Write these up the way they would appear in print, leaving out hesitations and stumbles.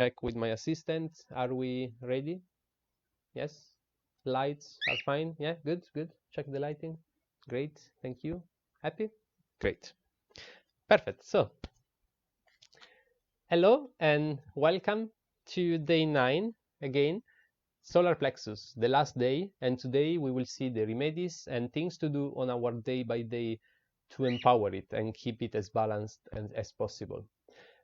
Check with my assistant. Are we ready? Yes. Lights are fine. Yeah, good, good. Check the lighting. Great. Thank you. Happy? Great. Perfect. So, hello and welcome to day 9 again. Solar plexus, the last day, and today we will see the remedies and things to do on our day by day to empower it and keep it as balanced as possible.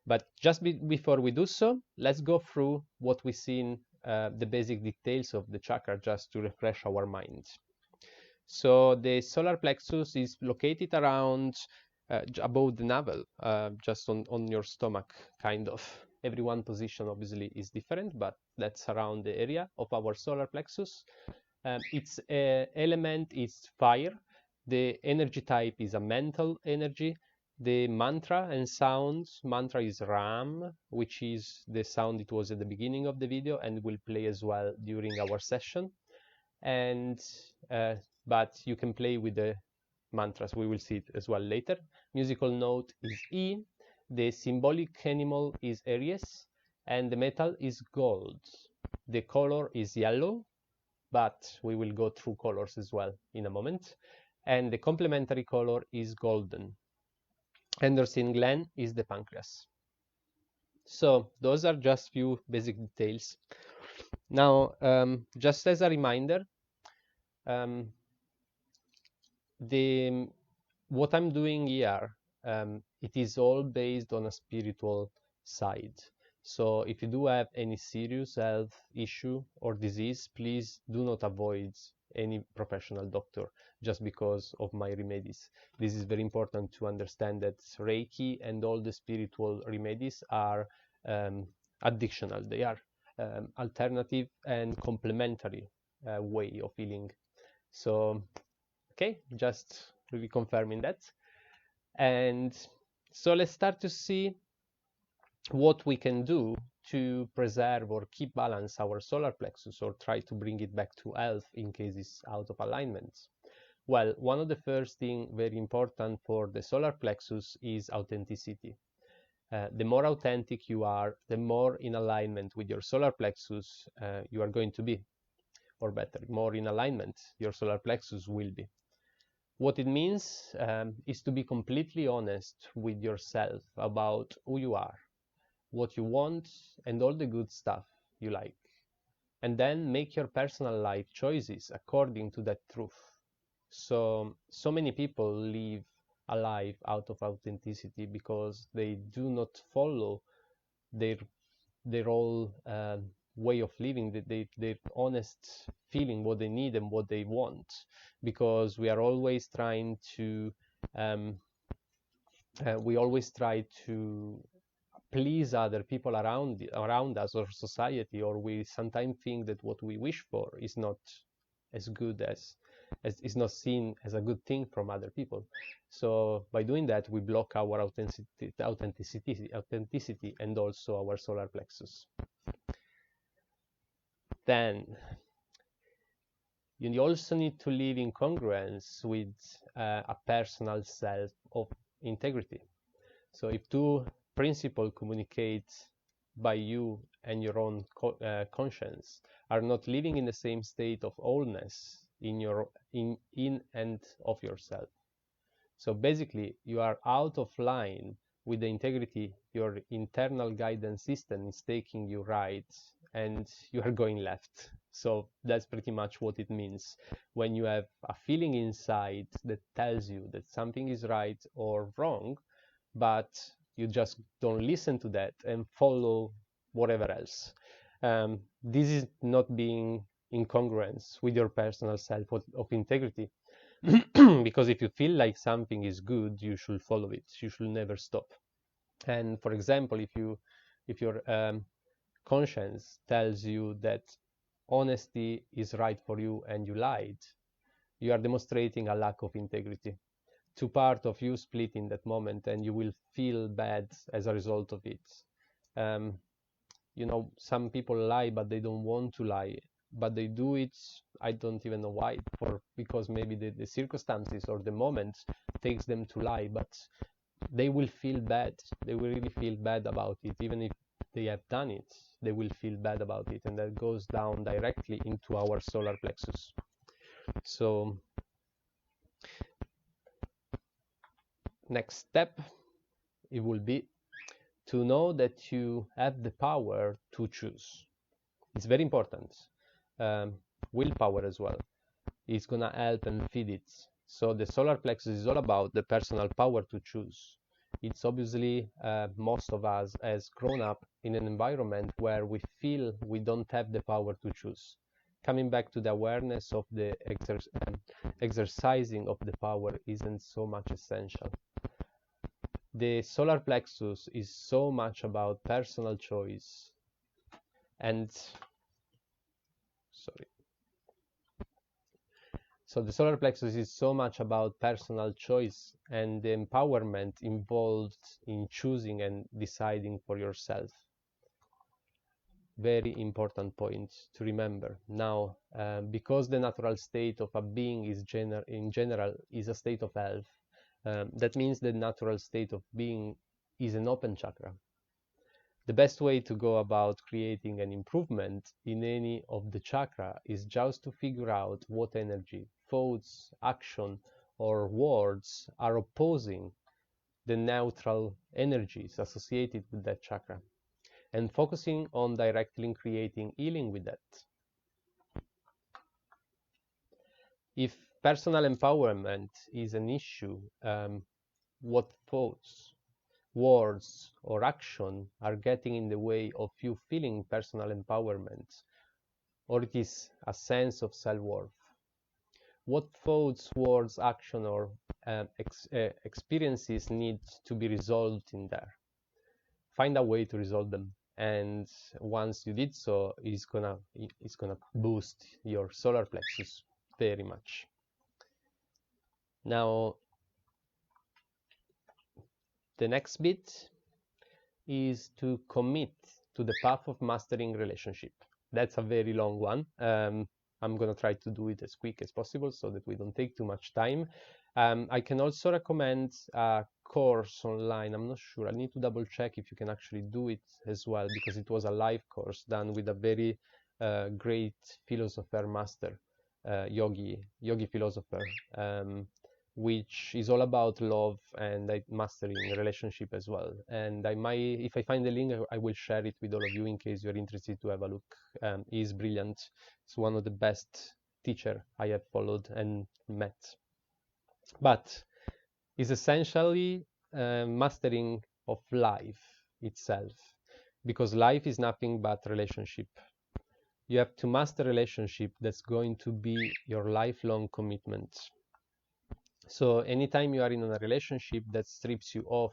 But just before we do so, let's go through what we see in the basic details of the chakra just to refresh our mind. So the solar plexus is located around above the navel, just on your stomach, kind of. Every position obviously is different, but that's around the area of our solar plexus. Its element is fire. The energy type is a mental energy. The mantra and sound, mantra is Ram, which is the sound it was at the beginning of the video and will play as well during our session. And but you can play with the mantras. We will see it as well later. Musical note is E. The symbolic animal is Aries, and the metal is gold. The color is yellow, but we will go through colors as well in a moment. And the complementary color is golden. Anderson gland is the pancreas. So those are just few basic details. Now, just as a reminder, what I'm doing here, it is all based on a spiritual side. So if you do have any serious health issue or disease, please do not avoid any professional doctor just because of my remedies. This is very important to understand that Reiki and all the spiritual remedies are additional. They are alternative and complementary way of healing. So, okay, just reconfirming that. And so let's start to see what we can do to preserve or keep balance our solar plexus or try to bring it back to health in case it's out of alignment. Well, one of the first thing very important for the solar plexus is authenticity. The more authentic you are, the more in alignment with your solar plexus you are going to be, or better, more in alignment your solar plexus will be. What it means is to be completely honest with yourself about who you are, what you want, and all the good stuff you like. And then make your personal life choices according to that truth. So many people live a life out of authenticity because they do not follow their whole way of living, their honest feeling, what they need and what they want, because we are always trying to we always try to please other people around us or society, or we sometimes think that what we wish for is not as good as is not seen as a good thing from other people. So by doing that, we block our authenticity and also our solar plexus. Then you also need to live in congruence with a personal self of integrity. So if two principles communicate by you and your own conscience are not living in the same state of wholeness in and of yourself. So basically, you are out of line with the integrity. Your internal guidance system is taking you right and you are going left. So that's pretty much what it means when you have a feeling inside that tells you that something is right or wrong, but you just don't listen to that and follow whatever else. This is not being in congruence with your personal self of integrity. Because if you feel like something is good, you should follow it. You should never stop. And for example, if your conscience tells you that honesty is right for you and you lied, you are demonstrating a lack of integrity. Two parts of you split in that moment, and you will feel bad as a result of it. You know, some people lie, but they don't want to lie, but they do it. I don't even know why, because maybe the circumstances or the moment takes them to lie, but they will feel bad. They will really feel bad about it, even if they have done it, they will feel bad about it, and that goes down directly into our solar plexus. So next step, it will be to know that you have the power to choose. It's very important. Willpower as well is gonna help and feed it. So the solar plexus is all about the personal power to choose. It's obviously most of us has grown up in an environment where we feel we don't have the power to choose. Coming back to the awareness of the exercising of the power isn't so much essential. The solar plexus is so much about personal choice and so the solar plexus is so much about personal choice and the empowerment involved in choosing and deciding for yourself. Very important point to remember. Now, because the natural state of a being is in general is a state of health, that means the natural state of being is an open chakra. The best way to go about creating an improvement in any of the chakra is just to figure out what energy, thoughts, action, or words are opposing the neutral energies associated with that chakra, and focusing on directly creating healing with that. If personal empowerment is an issue, what thoughts, words, or action are getting in the way of you feeling personal empowerment, or it is a sense of self-worth? What thoughts, words, action, or experiences need to be resolved in there? Find a way to resolve them, and once you did so, it's gonna boost your solar plexus very much. Now, the next bit is to commit to the path of mastering relationship. That's a very long one. I'm gonna try to do it as quick as possible so that we don't take too much time. I can also recommend a course online. I'm not sure. I need to double check if you can actually do it as well, because it was a live course done with a very great philosopher master, yogi philosopher, which is all about love and mastering relationship as well. And I might, if I find the link, I will share it with all of you in case you're interested to have a look. He's brilliant. It's one of the best teacher I have followed and met. But it's essentially mastering of life itself, because life is nothing but relationship. You have to master relationship that's going to be your lifelong commitment. So anytime you are in a relationship that strips you of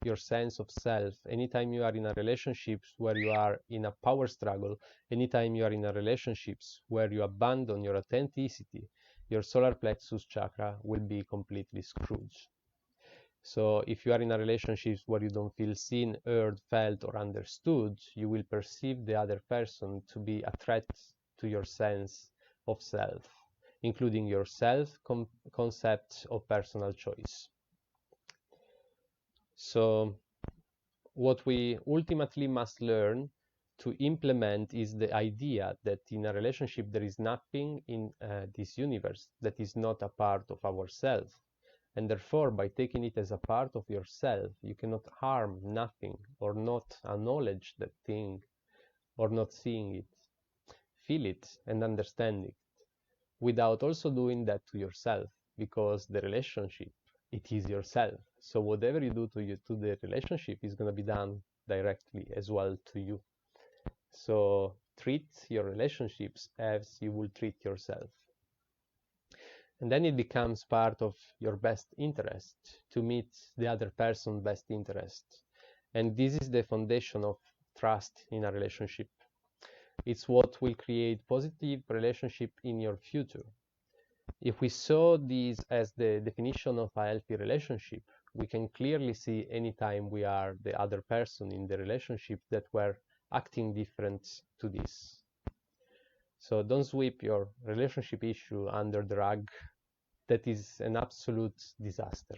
your sense of self, anytime you are in a relationship where you are in a power struggle, anytime you are in a relationships where you abandon your authenticity, your solar plexus chakra will be completely screwed. So if you are in a relationship where you don't feel seen, heard, felt, or understood, you will perceive the other person to be a threat to your sense of self, including your self-concept of personal choice. So what we ultimately must learn to implement is the idea that in a relationship there is nothing in this universe that is not a part of ourselves. And therefore, by taking it as a part of yourself, you cannot harm nothing or not acknowledge that thing or not seeing it, feel it and understand it, without also doing that to yourself, because the relationship, it is yourself. So whatever you do to the relationship is going to be done directly as well to you. So treat your relationships as you will treat yourself. And then it becomes part of your best interest to meet the other person's best interest. And this is the foundation of trust in a relationship. It's what will create positive relationship in your future. If we saw this as the definition of a healthy relationship, we can clearly see anytime we are the other person in the relationship that we're acting different to this. So don't sweep your relationship issue under the rug. That is an absolute disaster.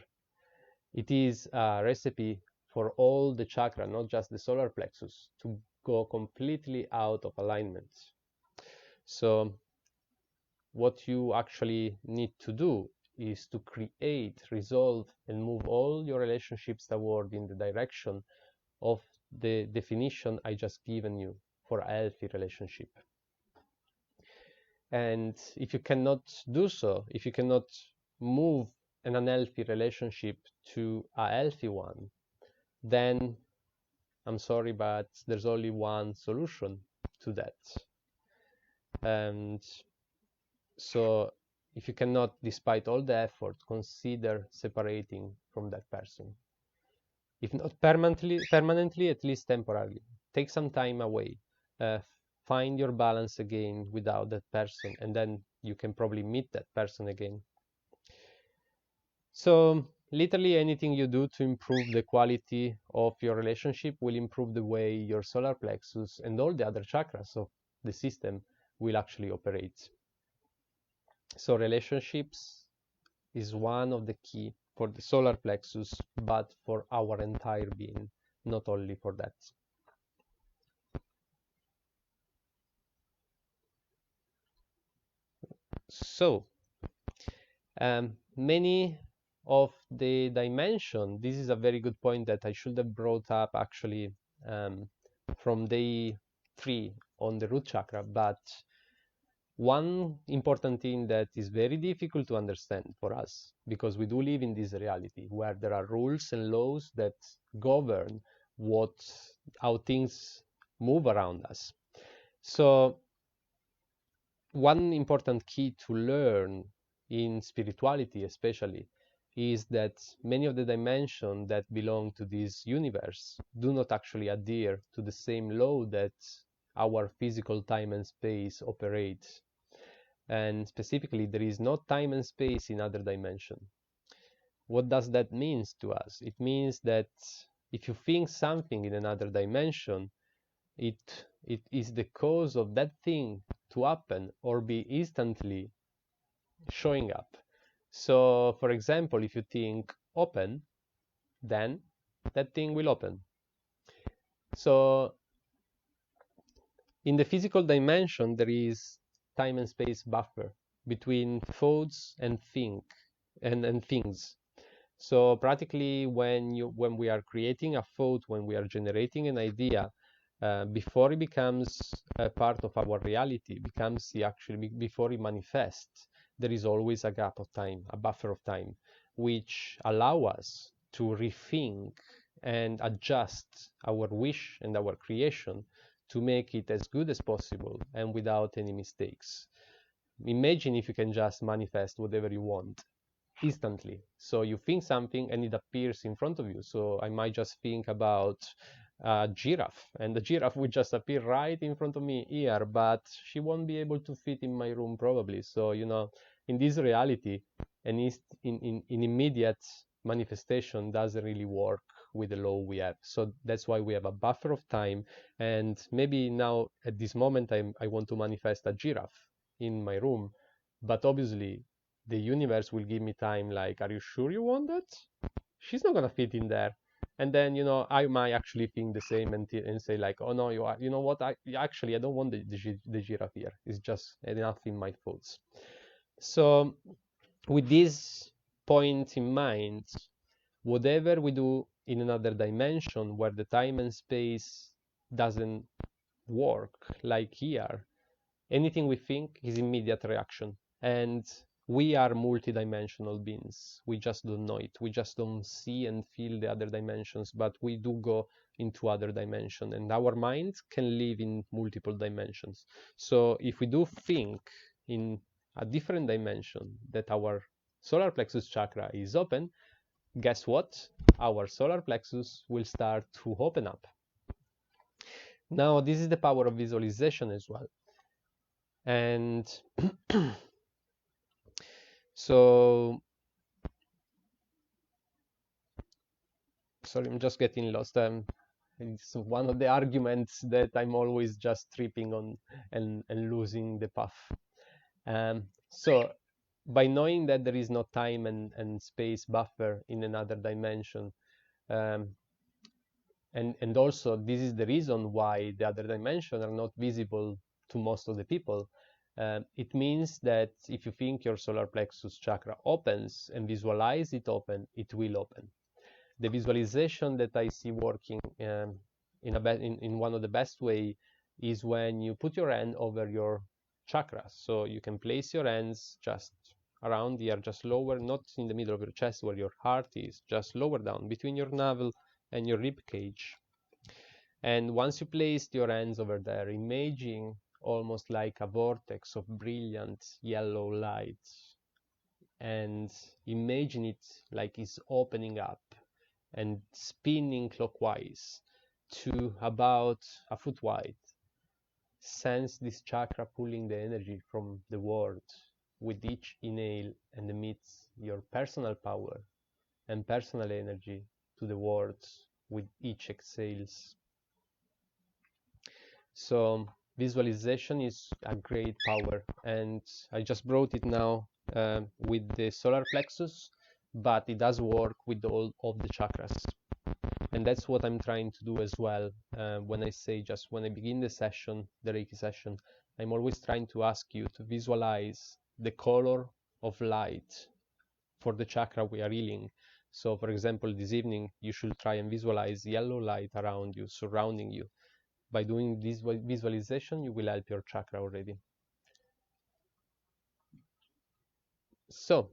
It is a recipe for all the chakra, not just the solar plexus, to go completely out of alignment. So what you actually need to do is to create, resolve, and move all your relationships toward in the direction of the definition I just given you for a healthy relationship. And if you cannot do so, if you cannot move an unhealthy relationship to a healthy one, then I'm sorry, but there's only one solution to that. And so if you cannot, despite all the effort, consider separating from that person. If not permanently, at least temporarily. Take some time away. Find your balance again without that person, and then you can probably meet that person again. So literally anything you do to improve the quality of your relationship will improve the way your solar plexus and all the other chakras of the system will actually operate. So relationships is one of the key for the solar plexus, but for our entire being, not only for that. So many of the dimension, this is a very good point that I should have brought up actually from day 3 on the root chakra, but one important thing that is very difficult to understand for us, because we do live in this reality where there are rules and laws that govern how things move around us. So one important key to learn in spirituality especially is that many of the dimensions that belong to this universe do not actually adhere to the same law that our physical time and space operates. And specifically, there is no time and space in other dimension. What does that mean to us? It means that if you think something in another dimension, it is the cause of that thing to happen or be instantly showing up. So, for example, if you think open, then that thing will open. So, in the physical dimension, there is time and space buffer between thoughts and things. So practically, when we are creating a thought, when we are generating an idea, before it becomes a part of our reality, before it manifests, there is always a gap of time, a buffer of time, which allow us to rethink and adjust our wish and our creation to make it as good as possible and without any mistakes. Imagine if you can just manifest whatever you want instantly. So you think something and it appears in front of you. So I might just think about a giraffe, and the giraffe would just appear right in front of me here, but she won't be able to fit in my room probably. So, in this reality, an in immediate manifestation doesn't really work with the law we have. So that's why we have a buffer of time. And maybe now at this moment I want to manifest a giraffe in my room, but obviously the universe will give me time, like, are you sure you want that? She's not gonna fit in there. And then I might actually think the same and say like, oh no, you know what, I don't want the giraffe here. It's just enough in my thoughts. So with this point in mind, whatever we do in another dimension where the time and space doesn't work like here, anything we think is immediate reaction. And we are multidimensional beings. We just don't know it. We just don't see and feel the other dimensions, but we do go into other dimensions, and our minds can live in multiple dimensions. So if we do think in a different dimension that our solar plexus chakra is open, guess what? Our solar plexus will start to open up. Now, this is the power of visualization as well. And so, sorry, I'm just getting lost. It's one of the arguments that I'm always just tripping on and losing the path. So by knowing that there is no time and space buffer in another dimension, And also this is the reason why the other dimensions are not visible to most of the people. It means that if you think your solar plexus chakra opens and visualize it open, it will open. The visualization that I see working in one of the best way is when you put your hand over your chakras. So you can place your hands just around here, just lower, not in the middle of your chest where your heart is, just lower down between your navel and your rib cage. And once you placed your hands over there, imagine almost like a vortex of brilliant yellow light, and imagine it like it's opening up and spinning clockwise to about a foot wide. Sense this chakra pulling the energy from the world. With each inhale and emits your personal power and personal energy to the world with each exhales. So visualization is a great power, and I just brought it now with the solar plexus, but it does work with all of the chakras. And that's what I'm trying to do as well. When I say, just when I begin the session, the Reiki session, I'm always trying to ask you to visualize the color of light for the chakra we are healing. So for example, this evening, you should try and visualize yellow light around you, surrounding you. By doing this visualization, you will help your chakra already. So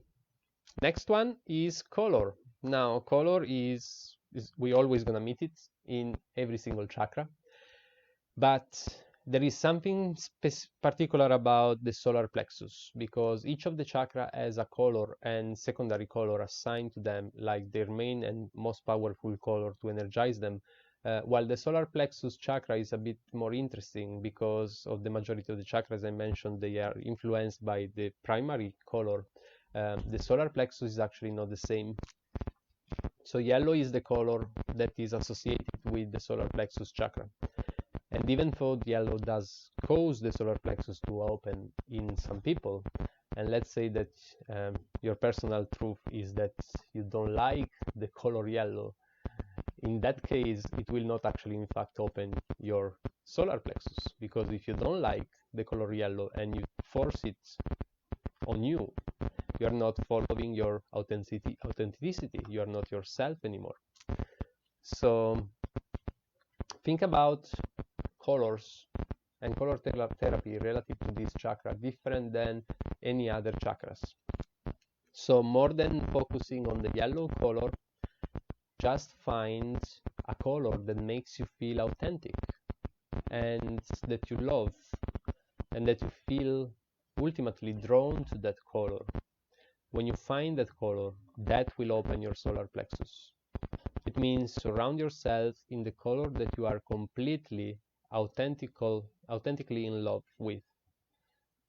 next one is color. Now color is we always gonna meet it in every single chakra, but there is something particular about the solar plexus, because each of the chakra has a color and secondary color assigned to them, like their main and most powerful color to energize them. While the solar plexus chakra is a bit more interesting because of the majority of the chakras I mentioned, they are influenced by the primary color. The solar plexus is actually not the same. So yellow is the color that is associated with the solar plexus chakra. And even though yellow does cause the solar plexus to open in some people, and let's say that your personal truth is that you don't like the color yellow, in that case, it will not actually in fact open your solar plexus, because if you don't like the color yellow and you force it on you, you are not following your authenticity, you are not yourself anymore. So think about colors and color therapy relative to this chakra, different than any other chakras. So more than focusing on the yellow color, just find a color that makes you feel authentic and that you love, and that you feel ultimately drawn to that color. When you find that color, that will open your solar plexus. It means surround yourself in the color that you are completely authentically in love with.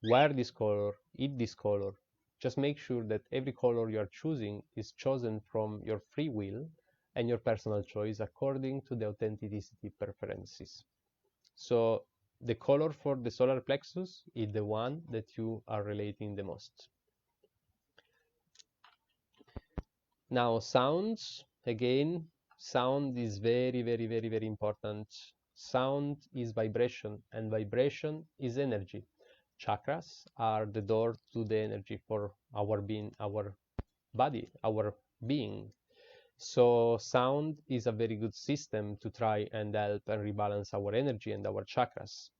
Wear this color, eat this color. Just make sure that every color you are choosing is chosen from your free will and your personal choice according to the authenticity preferences. So the color for the solar plexus is the one that you are relating the most. Now sounds, again, sound is very, very, very, very important. Sound is vibration, and vibration is energy. Chakras are the door to the energy for our being, our body, our being. So sound is a very good system to try and help and rebalance our energy and our chakras.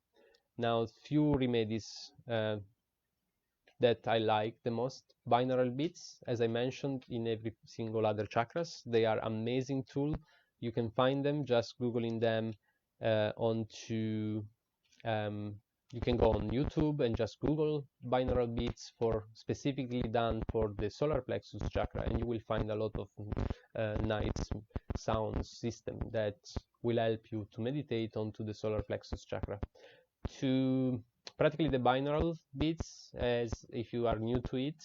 Now, few remedies that I like the most. Binaural beats, as I mentioned, in every single other chakras. They are amazing tool. You can find them just Googling them onto you can go on YouTube and just Google binaural beats for specifically done for the solar plexus chakra, and you will find a lot of nice sound system that will help you to meditate onto the solar plexus chakra. To practically the binaural beats, as if you are new to it,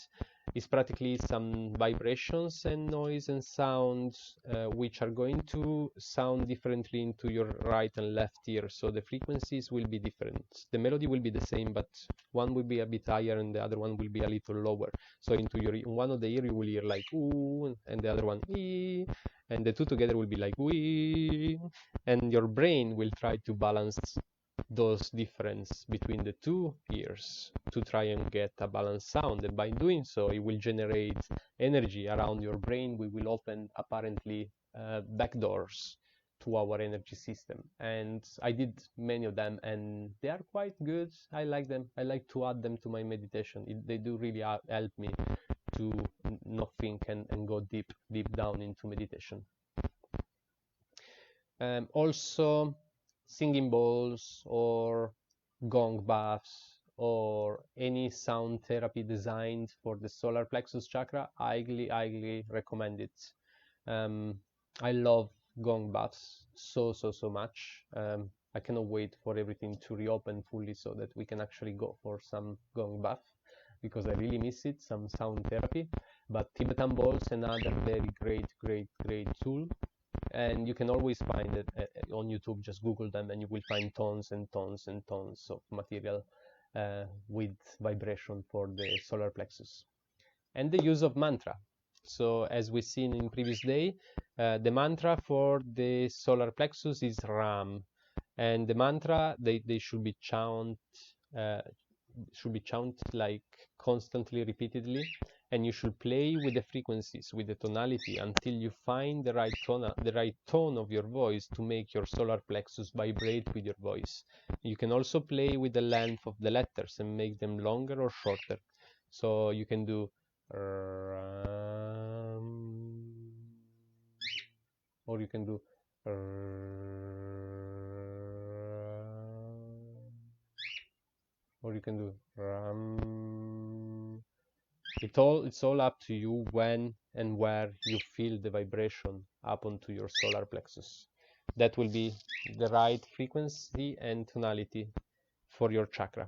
It's practically some vibrations and noise and sounds which are going to sound differently into your right and left ear. So the frequencies will be different. The melody will be the same, but one will be a bit higher and the other one will be a little lower. So into your one of the ear you will hear like ooh, and the other one ee, and the two together will be like wee, and your brain will try to balance those difference between the two ears to try and get a balanced sound, and by doing so it will generate energy around your brain. We will open apparently back doors to our energy system, and I did many of them and they are quite good. I like them. I like to add them to my meditation. They do really help me to not think and go deep down into meditation. Also, singing bowls or gong baths or any sound therapy designed for the solar plexus chakra, I highly recommend it. I love gong baths so much. I cannot wait for everything to reopen fully so that we can actually go for some gong bath, because I really miss it, some sound therapy. But Tibetan bowls, another very great tool, and you can always find it on YouTube. Just Google them and you will find tons and tons of material with vibration for the solar plexus. And the use of mantra. So as we've seen in previous day, the mantra for the solar plexus is Ram, and the mantra they should be chanted like constantly, repeatedly, and you should play with the frequencies, with the tonality, until you find the right tone of your voice to make your solar plexus vibrate with your voice. You can also play with the length of the letters and make them longer or shorter. So you can do or you can do or you can do it's all up to you when and where you feel the vibration up onto your solar plexus. That will be the right frequency and tonality for your chakra.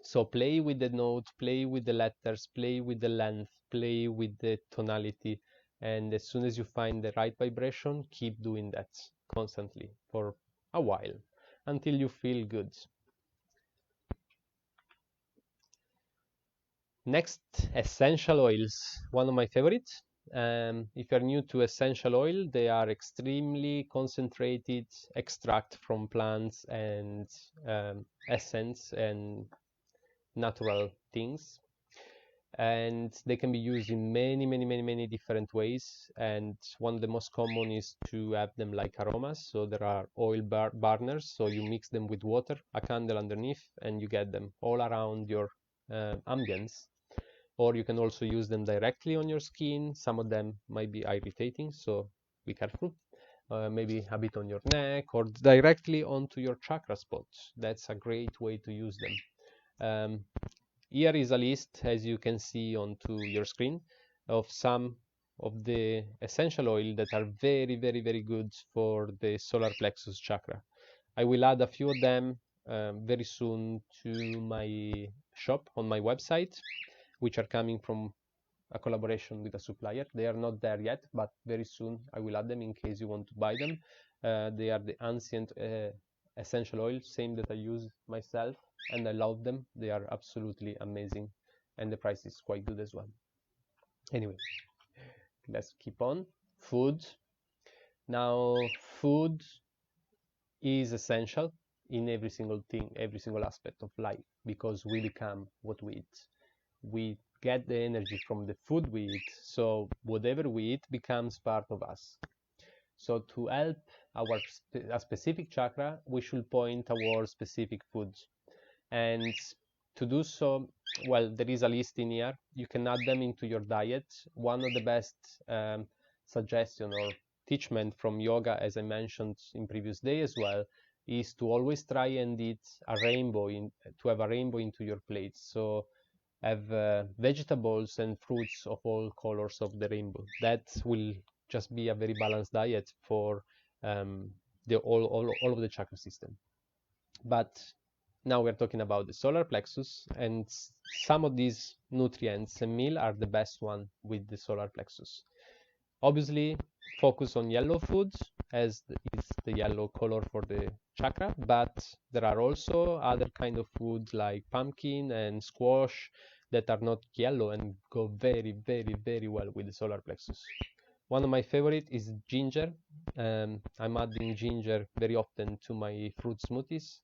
So play with the note, play with the letters, play with the length, play with the tonality, and as soon as you find the right vibration, keep doing that constantly for a while until you feel good. Next, essential oils, one of my favorites. If you're new to essential oil, they are extremely concentrated extract from plants and essence and natural things, and they can be used in many different ways, and one of the most common is to have them like aromas. So there are oil burners, so you mix them with water, a candle underneath, and you get them all around your ambience. Or you can also use them directly on your skin. Some of them might be irritating, so be careful. Maybe a bit on your neck or directly onto your chakra spots. That's a great way to use them. Here is a list, as you can see onto your screen, of some of the essential oil that are very good for the solar plexus chakra. I will add a few of them very soon to my shop on my website, which are coming from a collaboration with a supplier. They are not there yet, but very soon I will add them in case you want to buy them. They are the ancient essential oils, same that I use myself, and I love them. They are absolutely amazing, and the price is quite good as well. Anyway, let's keep on. Food. Now, food is essential in every single thing, every single aspect of life, because we become what we eat. We get the energy from the food we eat, so whatever we eat becomes part of us. So to help a specific chakra, we should point towards specific foods. And to do so, well, there is a list in here. You can add them into your diet. One of the best suggestion or teachment from yoga, as I mentioned in previous day as well, is to always try and eat a rainbow, to have a rainbow into your plate. So have vegetables and fruits of all colors of the rainbow. That will just be a very balanced diet for all of the chakra system. But Now we're talking about the solar plexus, and some of these nutrients and meal are the best one with the solar plexus. Obviously, focus on yellow foods as it's the yellow color for the chakra, but there are also other kind of foods like pumpkin and squash that are not yellow and go very, very, very well with the solar plexus. One of my favorite is ginger. I'm adding ginger very often to my fruit smoothies,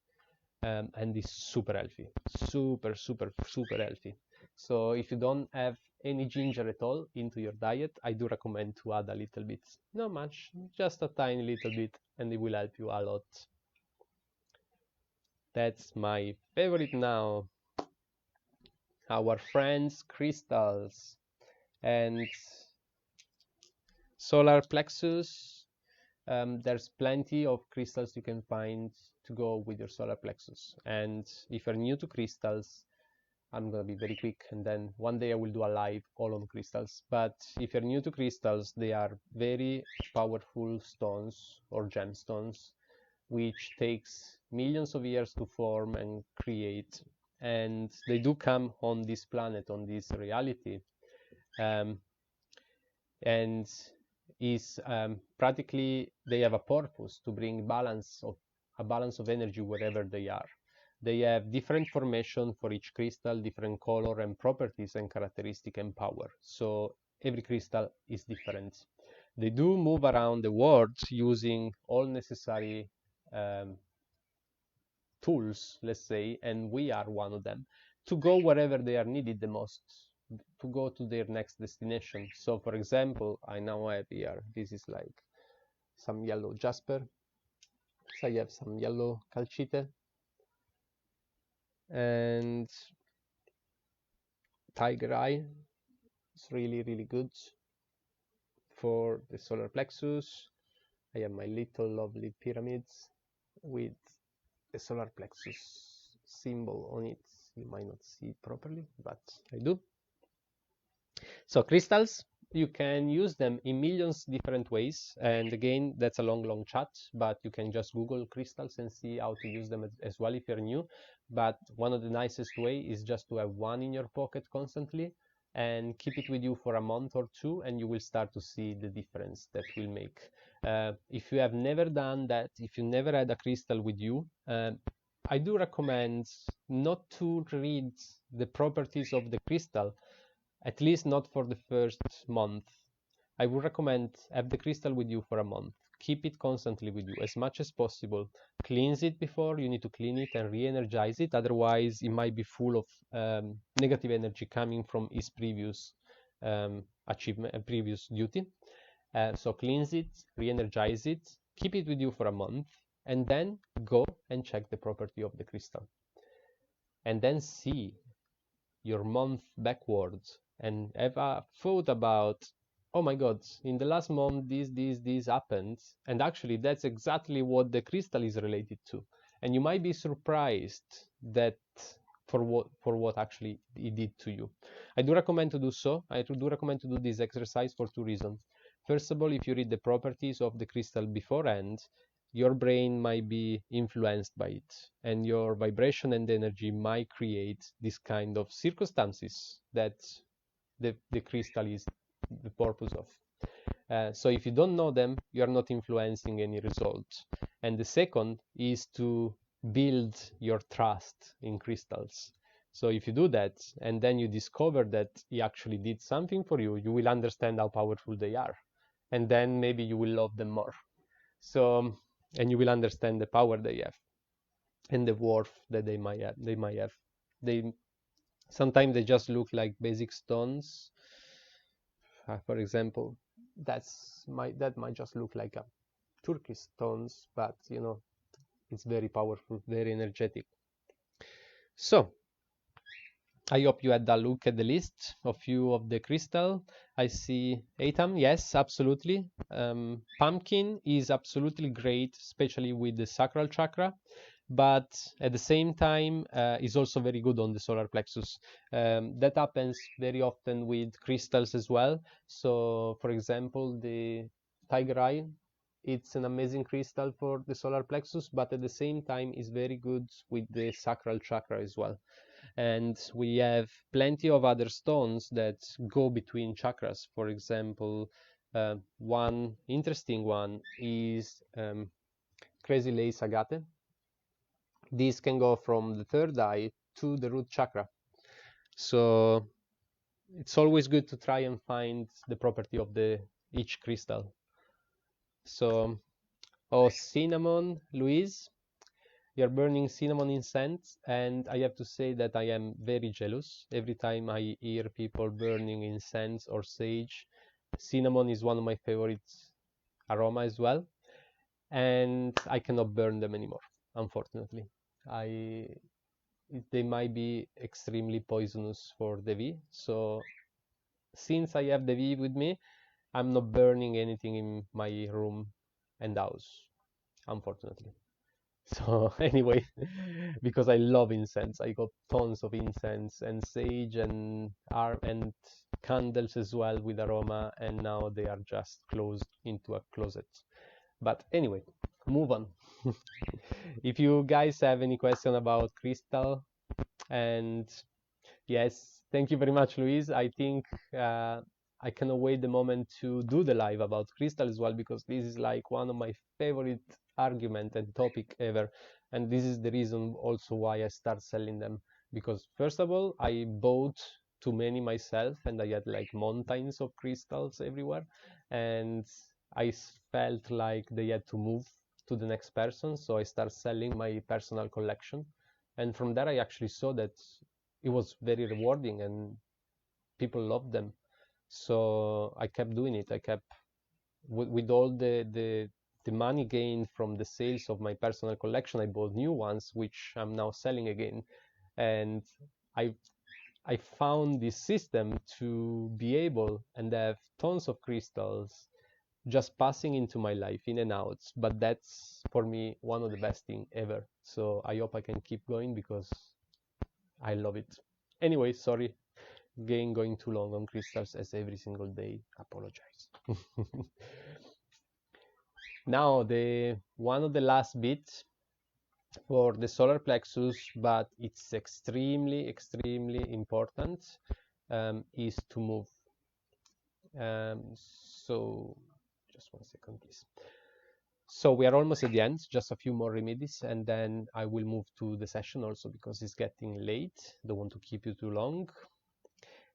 and it's super healthy, super, super, super healthy. So if you don't have any ginger at all into your diet, I do recommend to add a little bit. Not much, just a tiny little bit, and it will help you a lot. That's my favorite now. Our friends crystals and solar plexus. There's plenty of crystals you can find to go with your solar plexus. And if you're new to crystals, I'm gonna be very quick, and then one day I will do a live all on crystals. But if you're new to crystals, they are very powerful stones or gemstones, which takes millions of years to form and create. And they do come on this planet, on this reality, and is practically they have a purpose to bring a balance of energy wherever they are. They have different formation for each crystal, different color and properties and characteristic and power. So every crystal is different. They do move around the world using all necessary tools, let's say, and we are one of them, to go wherever they are needed the most, to go to their next destination. So for example, I now have here, this is like some yellow jasper. So I have some yellow calcite and tiger eye. It's really, really good for the solar plexus. I have my little lovely pyramids with the solar plexus symbol on it. You might not see it properly, but I do. So crystals, you can use them in millions different ways. And again, that's a long chat, but you can just Google crystals and see how to use them as well if you're new. But one of the nicest way is just to have one in your pocket constantly and keep it with you for a month or two, and you will start to see the difference that will make. If you have never done that, if you never had a crystal with you, I do recommend not to read the properties of the crystal, at least not for the first month. I would recommend have the crystal with you for a month. Keep it constantly with you as much as possible. Cleanse it before you need to clean it and re-energize it. Otherwise, it might be full of negative energy coming from its previous achievement, previous duty. So cleanse it, re-energize it, keep it with you for a month, and then go and check the property of the crystal. And then see your month backwards and have a thought about, oh my god, in the last month this happened, and actually that's exactly what the crystal is related to. And you might be surprised that for what actually it did to you. I do recommend to do so. I do recommend to do this exercise for two reasons. First of all, if you read the properties of the crystal beforehand, your brain might be influenced by it, and your vibration and energy might create this kind of circumstances that the crystal is the purpose of. So if you don't know them, you are not influencing any result. And the second is to build your trust in crystals. So if you do that, and then you discover that he actually did something for you, you will understand how powerful they are. And then maybe you will love them more. So, and you will understand the power they have and the worth that they might have. Sometimes they just look like basic stones. For example, that might just look like a Turkish stones, but you know, it's very powerful, very energetic. So I hope you had a look at the list of few of the crystal. I see Atom, yes, absolutely. Pumpkin is absolutely great, especially with the sacral chakra, but at the same time is also very good on the solar plexus. That happens very often with crystals as well. So for example, the tiger eye it's an amazing crystal for the solar plexus, but at the same time is very good with the sacral chakra as well. And we have plenty of other stones that go between chakras. For example, one interesting one is crazy lace agate. This can go from the third eye to the root chakra. So it's always good to try and find the property of each crystal. So, oh, cinnamon, Louise, you're burning cinnamon incense, and I have to say that I am very jealous. Every time I hear people burning incense or sage, cinnamon is one of my favorite aroma as well, and I cannot burn them anymore, unfortunately. They might be extremely poisonous for the V, so since I have the V with me, I'm not burning anything in my room and house, unfortunately. So anyway, because I love incense, I got tons of incense and sage and candles as well with aroma, and now they are just closed into a closet. But anyway, move on. If you guys have any question about crystal, and yes, thank you very much, Louise. I think I cannot wait the moment to do the live about crystal as well, because this is like one of my favorite argument and topic ever. And this is the reason also why I start selling them. Because first of all, I bought too many myself, and I had like mountains of crystals everywhere. And I felt like they had to move to the next person. So I started selling my personal collection. And from there, I actually saw that it was very rewarding and people loved them. So I kept doing it. I kept with all the money gained from the sales of my personal collection. I bought new ones, which I'm now selling again. And I I found this system to be able and have tons of crystals just passing into my life in and out. But that's for me one of the best thing ever. So I hope I can keep going because I love it. Anyway, sorry, again going too long on crystals as every single day. Apologize. Now one of the last bits for the solar plexus, but it's extremely important, is to move. So just 1 second, please. So we are almost at the end, just a few more remedies, and then I will move to the session also because it's getting late. Don't want to keep you too long.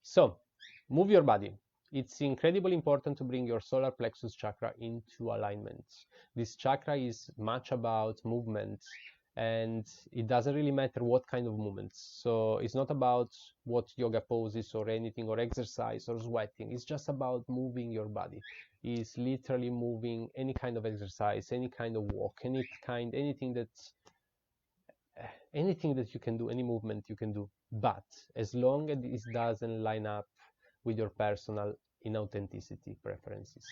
So move your body. It's incredibly important to bring your solar plexus chakra into alignment. This chakra is much about movement, and it doesn't really matter what kind of movements. So it's not about what yoga poses or anything or exercise or sweating. It's just about moving your body. It's literally moving any kind of exercise, any kind of walk, anything that you can do, any movement you can do, but as long as it doesn't line up with your personal inauthenticity preferences.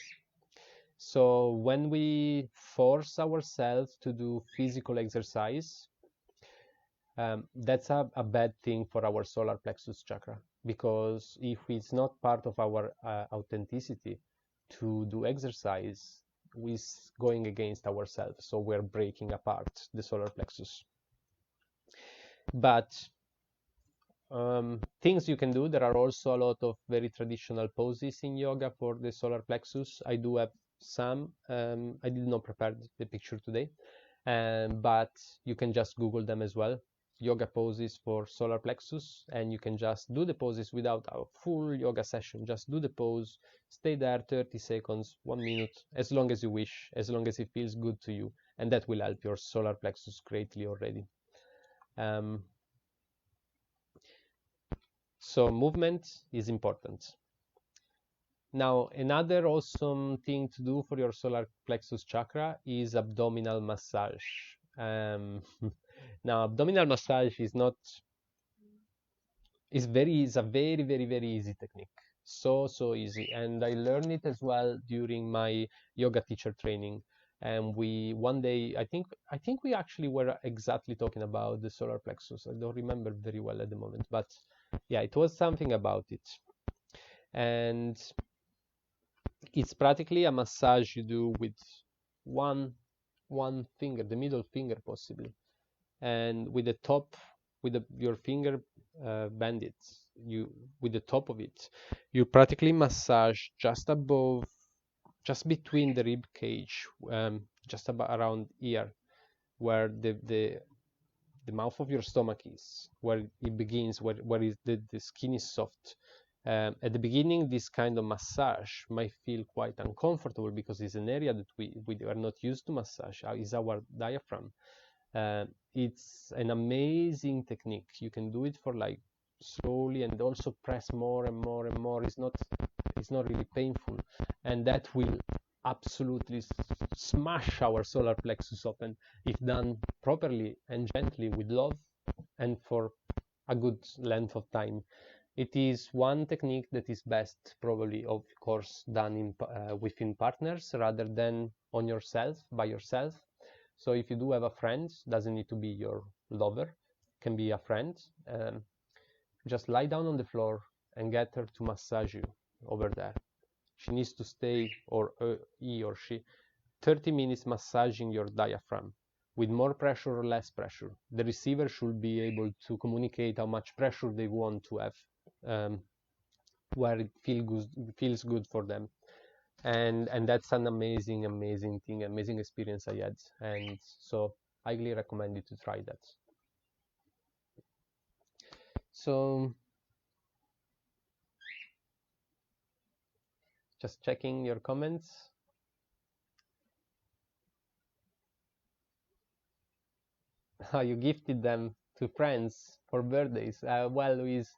So when we force ourselves to do physical exercise, that's a bad thing for our solar plexus chakra, because if it's not part of our authenticity to do exercise, we're going against ourselves, so we're breaking apart the solar plexus. But things you can do, there are also a lot of very traditional poses in yoga for the solar plexus. I do have some. I did not prepare the picture today, but you can just Google them as well. Yoga poses for solar plexus, and you can just do the poses without a full yoga session. Just do the pose, stay there 30 seconds, 1 minute, as long as you wish, as long as it feels good to you, and that will help your solar plexus greatly already. So movement is important. Now, another awesome thing to do for your solar plexus chakra is abdominal massage. Now, abdominal massage is a very easy technique. So easy. And I learned it as well during my yoga teacher training. And one day, I think we actually were exactly talking about the solar plexus. I don't remember very well at the moment, but yeah, it was something about it. And it's practically a massage you do with one finger, the middle finger possibly, and with the top, with your finger, bend it, you with the top of it, you practically massage just above, just between the rib cage, just about around here, where the mouth of your stomach is, where it begins, where is the skin is soft. At the beginning, this kind of massage might feel quite uncomfortable because it's an area that we are not used to massage, is our diaphragm. It's an amazing technique. You can do it for like slowly and also press more and more and more. It's not really painful, and that will absolutely smash our solar plexus open if done properly and gently with love and for a good length of time. It is one technique that is best probably, of course, done within partners rather than on yourself, by yourself. So if you do have a friend, doesn't need to be your lover, can be a friend, just lie down on the floor and get her to massage you over there. She needs to stay, or he or she, 30 minutes massaging your diaphragm with more pressure or less pressure. The receiver should be able to communicate how much pressure they want to have, where it feels good for them. And that's an amazing thing, amazing experience I had, and so I highly recommend you to try that. So just checking your comments. How you gifted them to friends for birthdays. Well, Louise,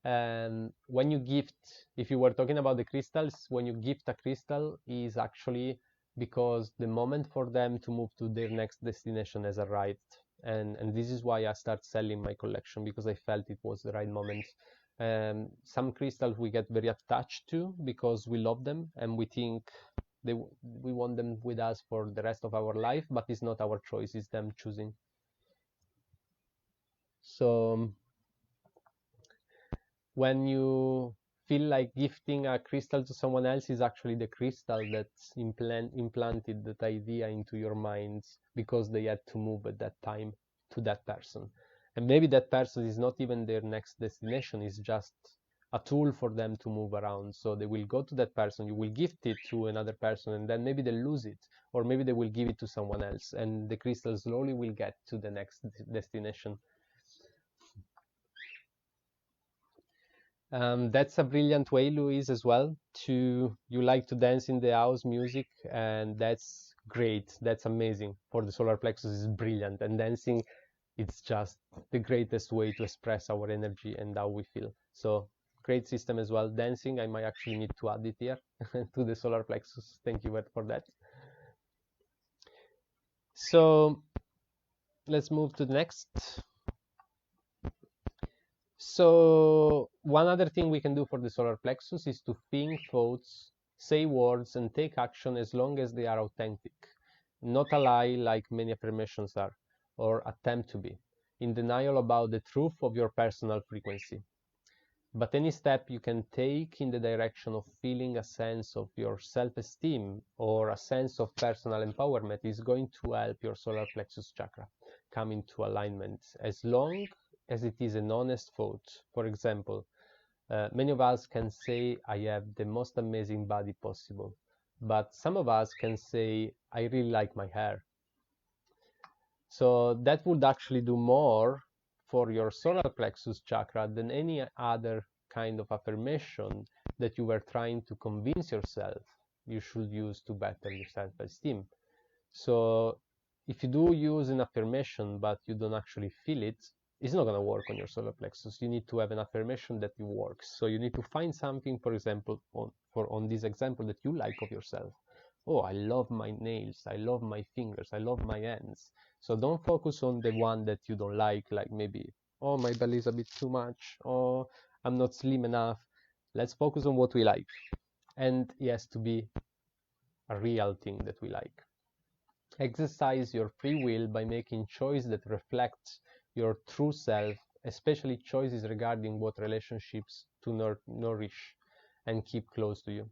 when you gift, if you were talking about the crystals, when you gift a crystal is actually because the moment for them to move to their next destination has arrived. And this is why I start selling my collection, because I felt it was the right moment. Some crystals we get very attached to because we love them and we think we want them with us for the rest of our life, but it's not our choice, it's them choosing. So when you feel like gifting a crystal to someone else, is actually the crystal that's implanted that idea into your minds because they had to move at that time to that person. And maybe that person is not even their next destination, it's just a tool for them to move around. So they will go to that person, you will gift it to another person, and then maybe they lose it, or maybe they will give it to someone else, and the crystal slowly will get to the next destination. That's a brilliant way, Louise, as well. You like to dance in the house music, and that's great. That's amazing. For the solar plexus is brilliant, and dancing, it's just the greatest way to express our energy and how we feel. So great system as well. Dancing, I might actually need to add it here to the solar plexus. Thank you for that. So let's move to the next. So one other thing we can do for the solar plexus is to think thoughts, say words, and take action as long as they are authentic, not a lie like many affirmations are, or attempt to be, in denial about the truth of your personal frequency. But any step you can take in the direction of feeling a sense of your self-esteem or a sense of personal empowerment is going to help your solar plexus chakra come into alignment, as long as it is an honest thought. For example, many of us can say, I have the most amazing body possible, but some of us can say, I really like my hair. So that would actually do more for your solar plexus chakra than any other kind of affirmation that you were trying to convince yourself you should use to better your self-esteem. So if you do use an affirmation but you don't actually feel it, it's not going to work on your solar plexus. You need to have an affirmation that works. So you need to find something, for example, on this example, that you like of yourself. Oh, I love my nails, I love my fingers, I love my hands. So don't focus on the one that you don't like maybe, oh, my belly is a bit too much, oh, I'm not slim enough. Let's focus on what we like. And it has to be a real thing that we like. Exercise your free will by making choices that reflect your true self, especially choices regarding what relationships to nourish and keep close to you.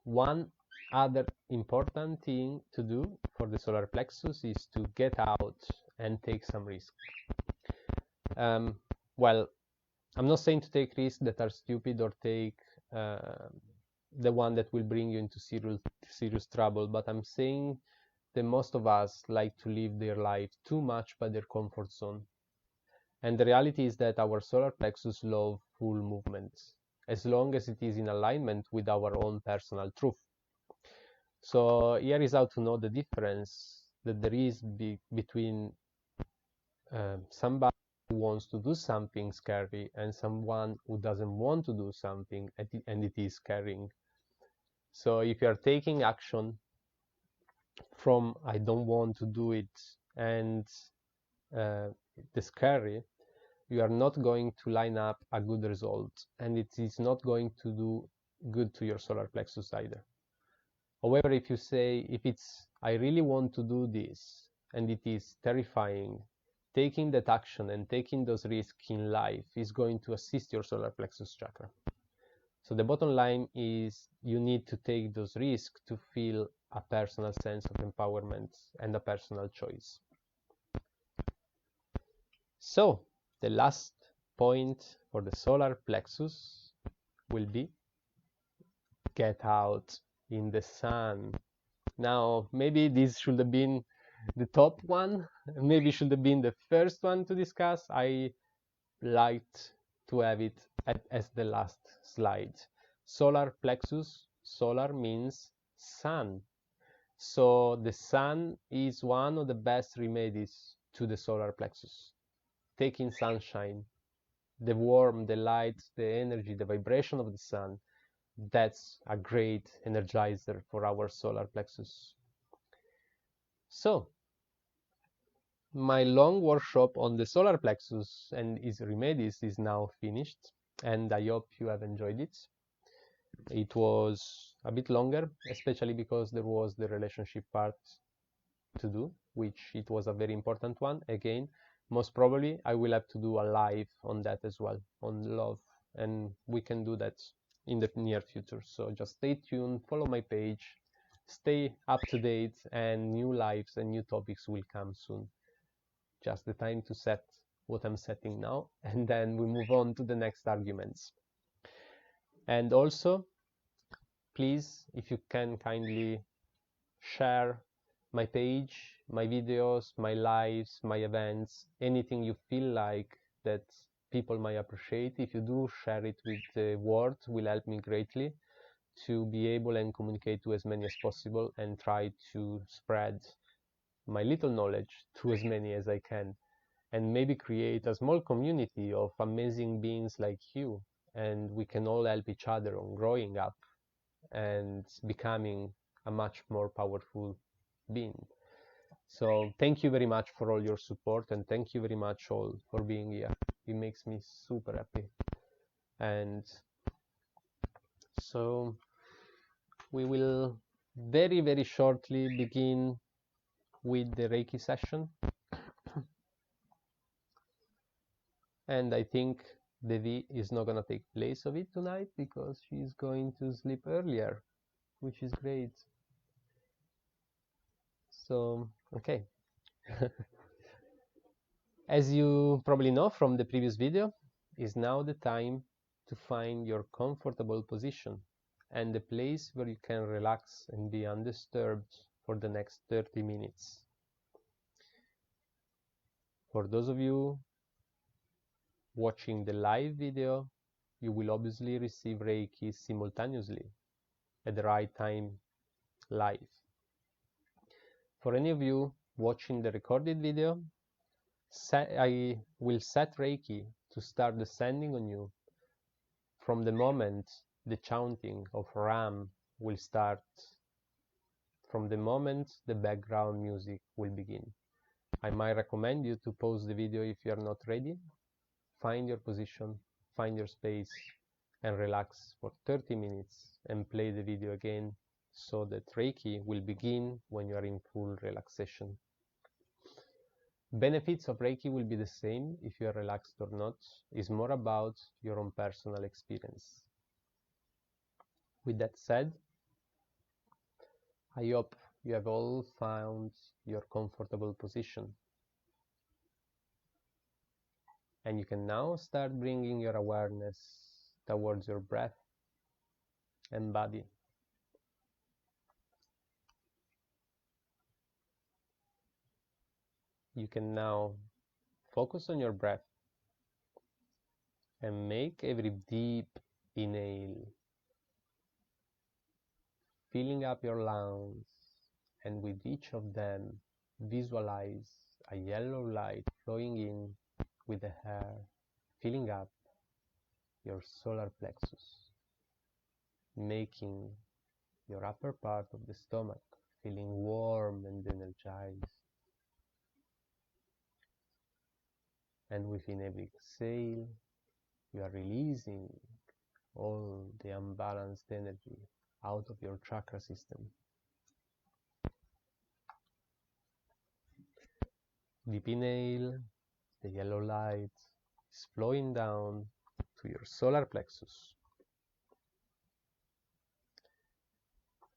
One other important thing to do for the solar plexus is to get out and take some risk. Well, I'm not saying to take risks that are stupid or take the one that will bring you into serious trouble, but I'm saying that most of us like to live their life too much by their comfort zone. And the reality is that our solar plexus loves full movement, as long as it is in alignment with our own personal truth. So here is how to know the difference that there is between somebody who wants to do something scary and someone who doesn't want to do something and it is scaring. So if you are taking action from I don't want to do it and the scary, you are not going to line up a good result, and it is not going to do good to your solar plexus either. However, if you say, if it's I really want to do this and it is terrifying, taking that action and taking those risks in life is going to assist your solar plexus chakra. So the bottom line is you need to take those risks to feel a personal sense of empowerment and a personal choice. So the last point for the solar plexus will be get out in the sun. Now, maybe this should have been the top one, maybe should have been the first one to discuss. I liked to have it as the last slide. Solar plexus, solar means sun. So the sun is one of the best remedies to the solar plexus. Taking sunshine, the warmth, the light, the energy, the vibration of the sun, that's a great energizer for our solar plexus. So, my long workshop on the solar plexus and its remedies is now finished, and I hope you have enjoyed it. It was a bit longer, especially because there was the relationship part to do, which it was a very important one. Again, most probably I will have to do a live on that as well, on love, and we can do that in the near future. So just stay tuned, follow my page, stay up to date, and new lives and new topics will come soon. Just the time to set what I'm setting now, and then we move on to the next arguments. And also, please, if you can kindly share my page, my videos, my lives, my events, anything you feel like that people might appreciate. If you do, share it with the word, will help me greatly to be able and communicate to as many as possible and try to spread my little knowledge to as many as I can, and maybe create a small community of amazing beings like you, and we can all help each other on growing up and becoming a much more powerful being. So thank you very much for all your support, and thank you very much all for being here. It makes me super happy. And so we will very, very shortly begin with the Reiki session. And I think Devi is not going to take place of it tonight because she's going to sleep earlier, which is great. So, okay. As you probably know from the previous video, is now the time to find your comfortable position and the place where you can relax and be undisturbed for the next 30 minutes. For those of you watching the live video, you will obviously receive Reiki simultaneously at the right time live. For any of you watching the recorded video, I will set Reiki to start descending on you from the moment the chanting of Ram will start, from the moment the background music will begin. I might recommend you to pause the video if you are not ready. Find your position, find your space, and relax for 30 minutes and play the video again so that Reiki will begin when you are in full relaxation. Benefits of Reiki will be the same if you are relaxed or not. It's more about your own personal experience. With that said, I hope you have all found your comfortable position. And you can now start bringing your awareness towards your breath and body. You can now focus on your breath and make every deep inhale, filling up your lungs, and with each of them, visualize a yellow light flowing in with the air, filling up your solar plexus, making your upper part of the stomach feeling warm and energized. And within every exhale, you are releasing all the unbalanced energy out of your chakra system. Deep inhale, the yellow light is flowing down to your solar plexus.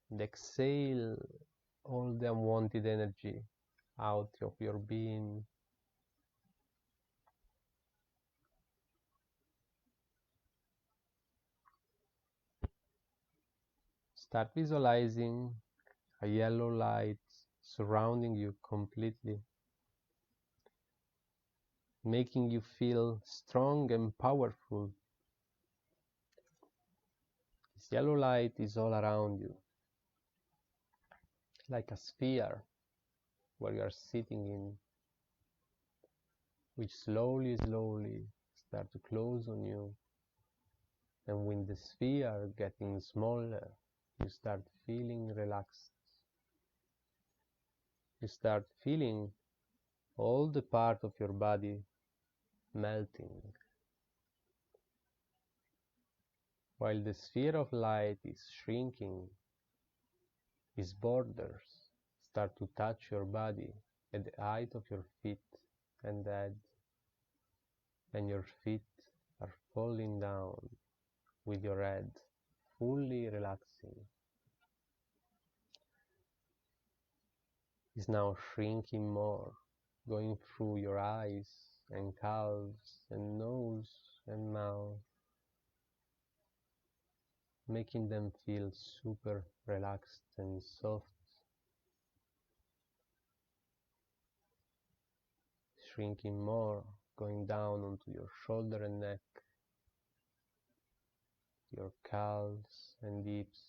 And exhale all the unwanted energy out of your being. Start visualizing a yellow light surrounding you completely, making you feel strong and powerful. This yellow light is all around you, like a sphere where you are sitting in, which slowly start to close on you. And when the sphere getting smaller, you start feeling relaxed. You start feeling all the part of your body melting, while the sphere of light is shrinking. Its borders start to touch your body at the height of your feet and head, and your feet are falling down with your head fully relaxing. Is now shrinking more, going through your eyes and calves and nose and mouth, making them feel super relaxed and soft. Shrinking more, going down onto your shoulder and neck, your calves and hips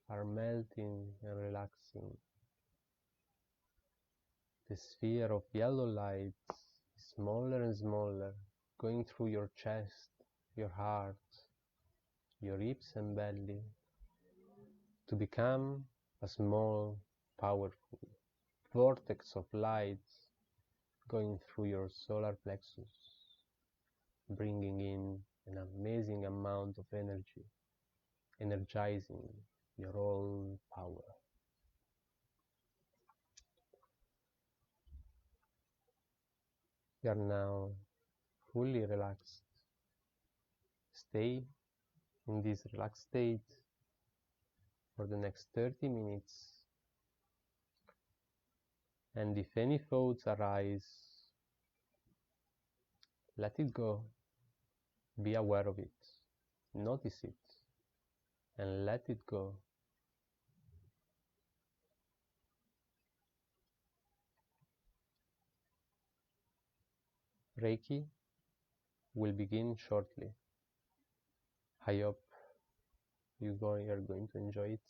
are melting and relaxing. The sphere of yellow light is smaller and smaller, going through your chest, your heart, your hips and belly, to become a small, powerful vortex of light going through your solar plexus, bringing in an amazing amount of energy, energizing your whole power. You are now fully relaxed. Stay in this relaxed state for the next 30 minutes. And if any thoughts arise, let it go. Be aware of it. Notice it. And let it go. Reiki will begin shortly. I hope you are going to enjoy it.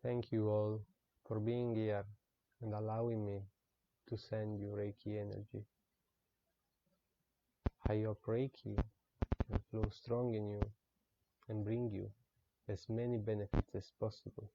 Thank you all for being here and allowing me to send you Reiki energy. I hope Reiki and flow strong in you and bring you as many benefits as possible.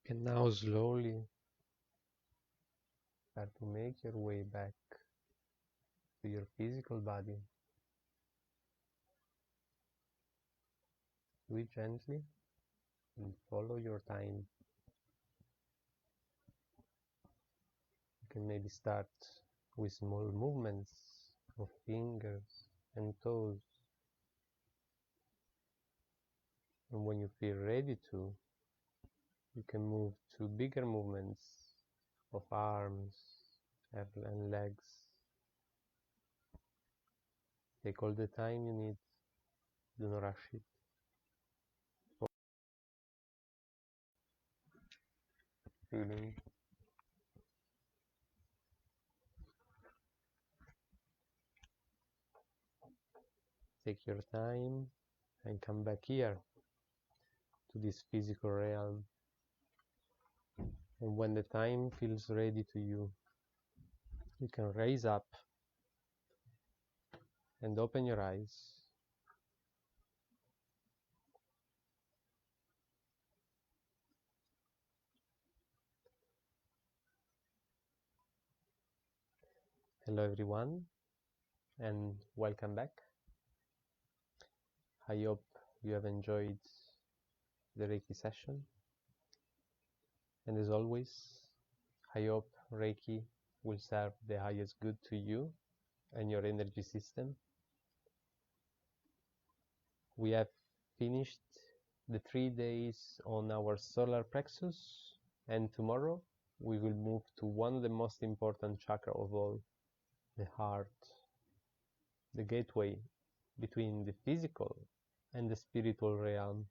can now slowly start to make your way back to your physical body. Do it gently and follow your time. You can maybe start with small movements of fingers and toes. And when you feel ready to, you can move to bigger movements of arms and legs. Take all the time you need, do not rush it. Feeling. Take your time and come back here to this physical realm. And when the time feels ready to you, you can raise up and open your eyes. Hello everyone, and welcome back. I hope you have enjoyed the Reiki session. And as always, I hope Reiki will serve the highest good to you and your energy system. We have finished the 3 days on our solar plexus, and tomorrow we will move to one of the most important chakra of all, the heart, the gateway between the physical and the spiritual realm.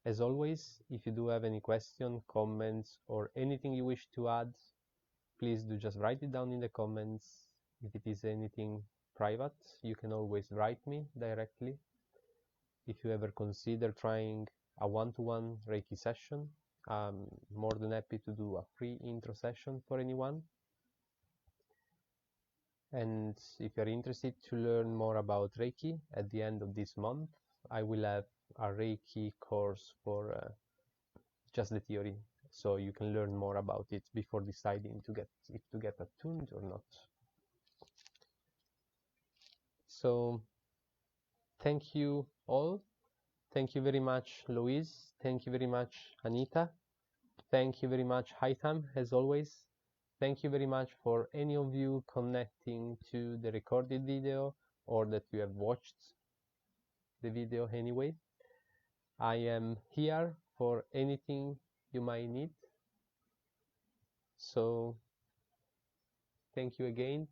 As always, if you do have any question, comments, or anything you wish to add, please do just write it down in the comments. If it is anything private, you can always write me directly. If you ever consider trying a one-to-one Reiki session, I'm more than happy to do a free intro session for anyone. And if you're interested to learn more about Reiki, at the end of this month, I will have a Reiki course for just the theory, so you can learn more about it before deciding to get attuned or not. So thank you all. Thank you very much, Louise. Thank you very much, Anita. Thank you very much, Haitam, as always. Thank you very much for any of you connecting to the recorded video or that you have watched the video anyway. I am here for anything you might need. So thank you again.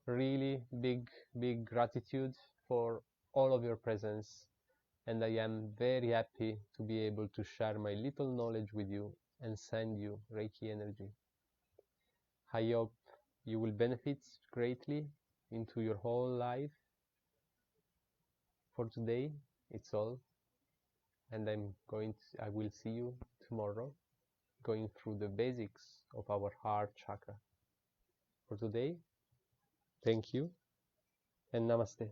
Really big gratitude for all of your presence, and I am very happy to be able to share my little knowledge with you and send you Reiki energy. I hope you will benefit greatly into your whole life. For today, it's all, and I will see you tomorrow going through the basics of our heart chakra. For today, thank you and namaste.